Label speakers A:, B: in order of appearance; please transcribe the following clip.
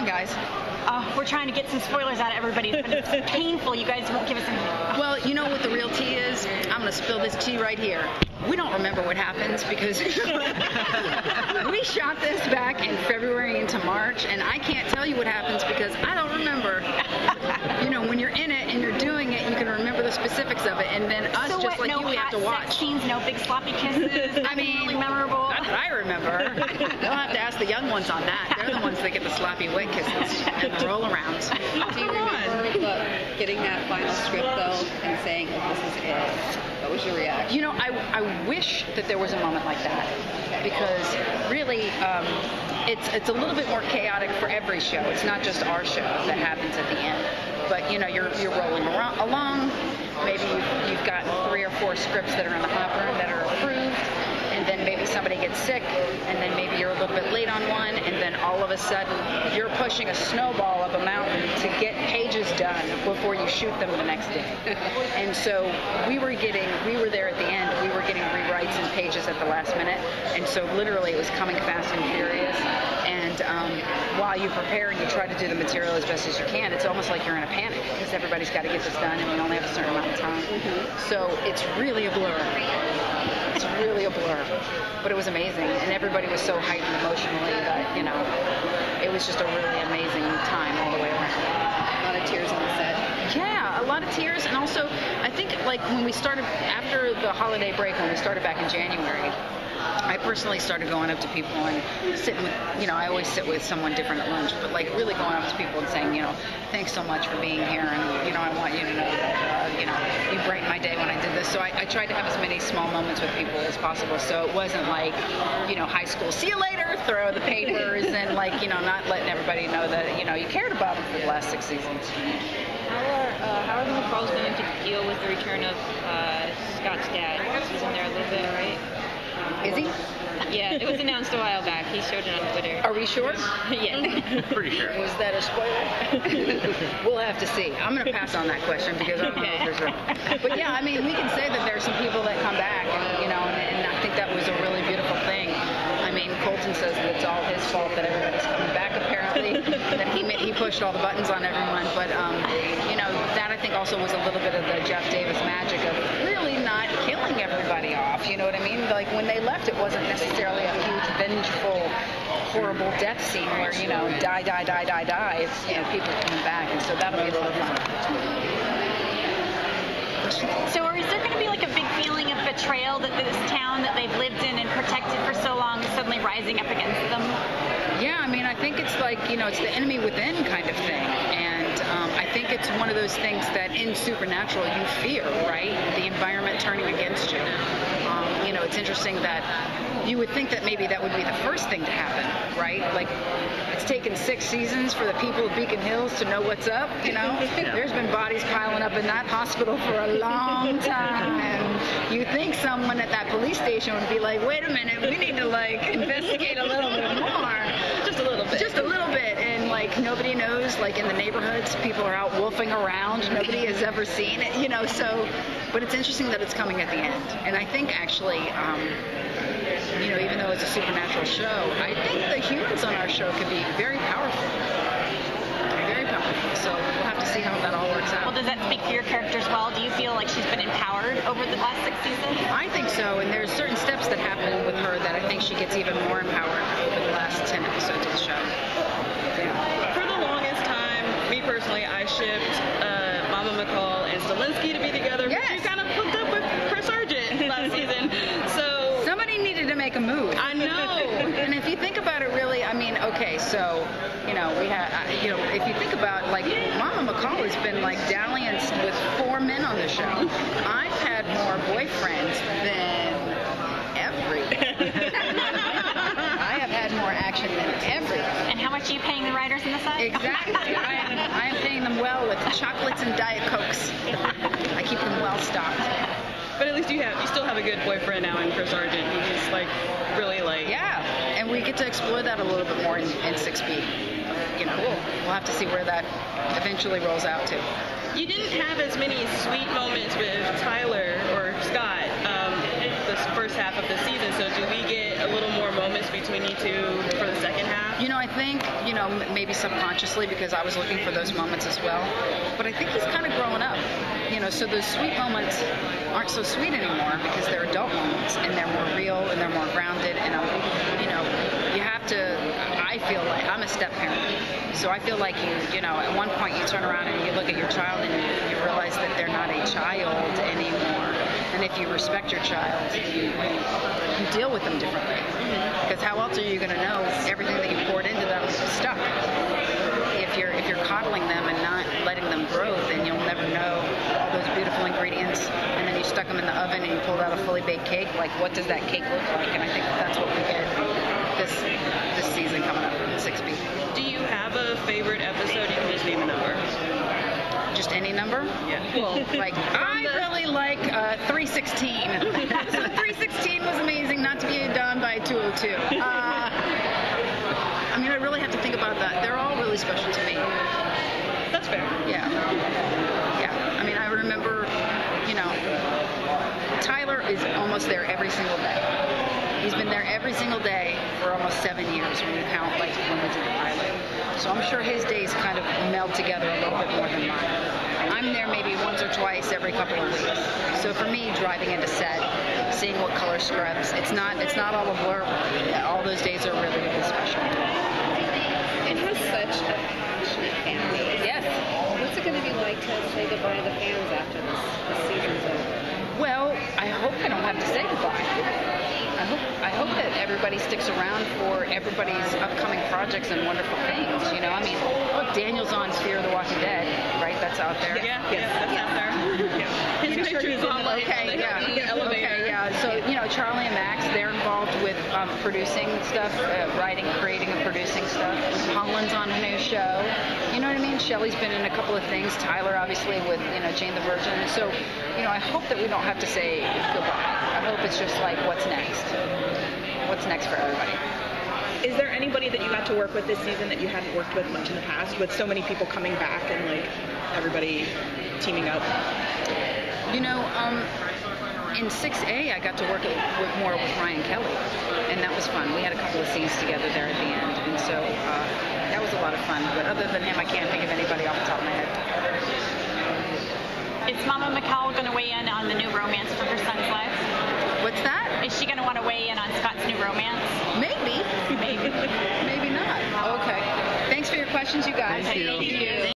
A: guys?
B: We're trying to get some spoilers out of everybody, but it's painful. You guys won't give us anything.
A: Well, you know what the real tea is? I'm going to spill this tea right here. We don't remember what happens because we shot this back in February into March, and I can't tell you what happens because I don't remember. You know, when you're in it and you're doing it, you can remember the specifics of it, and then us,
B: so
A: just
B: what,
A: like
B: no
A: you, we have to watch.
B: Sex scenes, no big sloppy kisses.
A: I mean,
B: really memorable.
A: That's what I remember. You'll have to ask the young ones on that. They're the ones that get the sloppy wet kisses and the roll-arounds.
C: Do you remember getting that final script, though, and saying, oh, this is it? What was your reaction?
A: You know, I wish that there was a moment like that, because really, it's a little bit more chaotic for every show. It's not just our show that happens at the end. But, you know, you're rolling along. Maybe you've got 3 or 4 scripts that are in the hopper that are approved. And then maybe somebody gets sick, and then maybe you're a little bit late on one, and then all of a sudden you're pushing a snowball up a mountain to get pages done before you shoot them the next day. And so we were there at the end, we were getting rewrites and pages at the last minute, and so literally it was coming fast and furious. And while you prepare and you try to do the material as best as you can, it's almost like you're in a panic because everybody's got to get this done and we only have a certain amount of time. So it's really a blur. It's really a blur, but it was amazing, and everybody was so heightened emotionally that, you know, it was just a really amazing time all the way around.
C: A lot of tears on the set.
A: Yeah, a lot of tears, and also I think like when we started after the holiday break, when we started back in January, I personally started going up to people and sitting with, you know, I always sit with someone different at lunch, but like really going up to people and saying, you know, thanks so much for being here, and, you know, I want you to know that, you know, you brightened my day when I did this. So I tried to have as many small moments with people as possible, so it wasn't like, you know, high school, see you later, throw the papers, and like, you know, not letting everybody know that, you know, you cared about them for the last 6 seasons.
D: How are the McCalls going to deal with the return of Scott's dad? He's in there a little bit, right?
A: Is he?
D: Yeah, it was announced a while back. He showed it on Twitter.
A: Are we sure?
D: Yeah.
E: Pretty sure.
A: Was that a spoiler? We'll have to see. I'm going to pass on that question because I don't know if there's a... But yeah, I mean, we can say that there's some people that come back, and, you know, and I think that was a really beautiful thing. I mean, Colton says that it's all his fault that everybody's coming back, apparently, that he pushed all the buttons on everyone. But, you know, that I think also was a little bit of the Jeff Davis magic of really not killing everybody off, you know what I mean? Like, when they left, it wasn't necessarily a huge, vengeful, horrible death scene where, you know, die. It's, you know, people coming back, and so that'll be a lot of fun.
B: So is there going to be like a big feeling of betrayal that this town that they've lived in and protected for so long is suddenly rising up against them?
A: Yeah, I mean, I think it's like, you know, it's the enemy within kind of thing. And I think it's one of those things that in Supernatural you fear, right? The environment turning against you. You know, it's interesting that you would think that maybe that would be the first thing to happen, right? Like, it's taken 6 seasons for the people of Beacon Hills to know what's up, you know? Yeah. There's been bodies piling up in that hospital for a long time. You think someone at that police station would be like, wait a minute, we need to, like, investigate a little bit more. Just a little bit. Just a little bit. And, like, nobody knows, like, in the neighborhoods, people are out wolfing around. Nobody has ever seen it, you know, so... But it's interesting that it's coming at the end. And I think, actually... you know, even though it's a supernatural show, I think the humans on our show could be very powerful. Very powerful. So we'll have to see how that all works out.
B: Well, does that speak for your character as well? Do you feel like she's been empowered over the last 6 seasons?
A: I think so, and there's certain steps that happen with her that I think she gets even more empowered over the last 10 episodes of the show. Yeah.
F: For the longest time, me personally, I shipped Mama McCall and Stilinski to be together.
A: Yes.
F: She kind of hooked up with Chris Sargent last season. So
A: somebody needed to make a move.
F: I know.
A: And if you think about it really, I mean, okay, so, you know, we had, you know, if you think about, like, Mama McCall has been, like, dalliance with 4 men on the show. I've had more boyfriends than I have had more action than everybody.
B: And how much are you paying the writers on the side?
A: Exactly. I am paying them well with chocolates and Diet Cokes. I keep them well stocked.
F: But at least you still have a good boyfriend now in Chris Sargent. He's like really like...
A: Yeah, and we get to explore that a little bit more in 6B. You know, we'll have to see where that eventually rolls out to.
F: You didn't have as many sweet moments with Tyler or Scott the first half of the season, so do we get a little more moments between you two for the second half?
A: You know, I think, you know, maybe subconsciously because I was looking for those moments as well. But I think he's kind of growing up, you know, so those sweet moments aren't so sweet anymore because they're adult moments and they're more real and they're more grounded. And, you know, you have to, I feel like, I'm a step parent. So I feel like you know, at one point you turn around and you look at your child and you realize that they're not a child anymore. And if you respect your child, you deal with them differently. Because how else are you going to know everything that you poured into them is stuck? If you're coddling them and not letting them grow, then you'll never know all those beautiful ingredients. And then you stuck them in the oven and you pulled out a fully baked cake. Like, what does that cake look like? And I think that's what we get this season coming up in 6B.
F: Do you have a favorite episode? You can just name a number.
A: Just any number?
F: Yeah.
A: Well, like, I really like 316. So 316 was amazing, not to be done by 202. I mean, I really have to think about that. They're all really special to me.
F: That's fair.
A: Yeah. Yeah. I mean, I remember, you know, Tyler is almost there every single day. He's been there every single day for almost 7 years when you count, like, when we did the pilot. So I'm sure his days kind of meld together a little bit more than mine. I'm there maybe once or twice every couple of weeks. So for me, driving into set, seeing what color scrubs, it's not all a blur. All those days are really, really special.
C: It has such a passionate fan base.
A: Yes.
C: What's it going to be like to say goodbye to the fans after this season's over?
A: Well, I hope I don't have to say goodbye. I hope that everybody sticks around for everybody's upcoming projects and wonderful things. You know, I mean, look, Daniel's on Fear of the Walking Dead, right? That's out there.
F: Yeah, that's out there. Yeah. His picture's on the elevator.
A: Okay, yeah. So, you know, Charlie and Max, they're involved with producing stuff, writing, creating, and producing stuff. Holland's on a new show. You know what I mean? Shelley's been in a couple of things. Tyler, obviously, with, you know, Jane the Virgin. So, you know, I hope that we don't have to say goodbye. I hope it's just like, what's next? What's next for everybody?
E: Is there anybody that you got to work with this season that you hadn't worked with much in the past, with so many people coming back and, like, everybody teaming up?
A: You know, in 6A, I got to work more with Ryan Kelly, and that was fun. We had a couple of scenes together there at the end, and so that was a lot of fun. But other than him, I can't think of anybody off the top of my head.
B: Is Mama McCall going to weigh in on the new romance for her son's life?
A: What's that?
B: Is she going to want to weigh in on Scott's new romance?
A: Maybe. Maybe not. Okay. Thanks for your questions, you guys.
B: Thank you.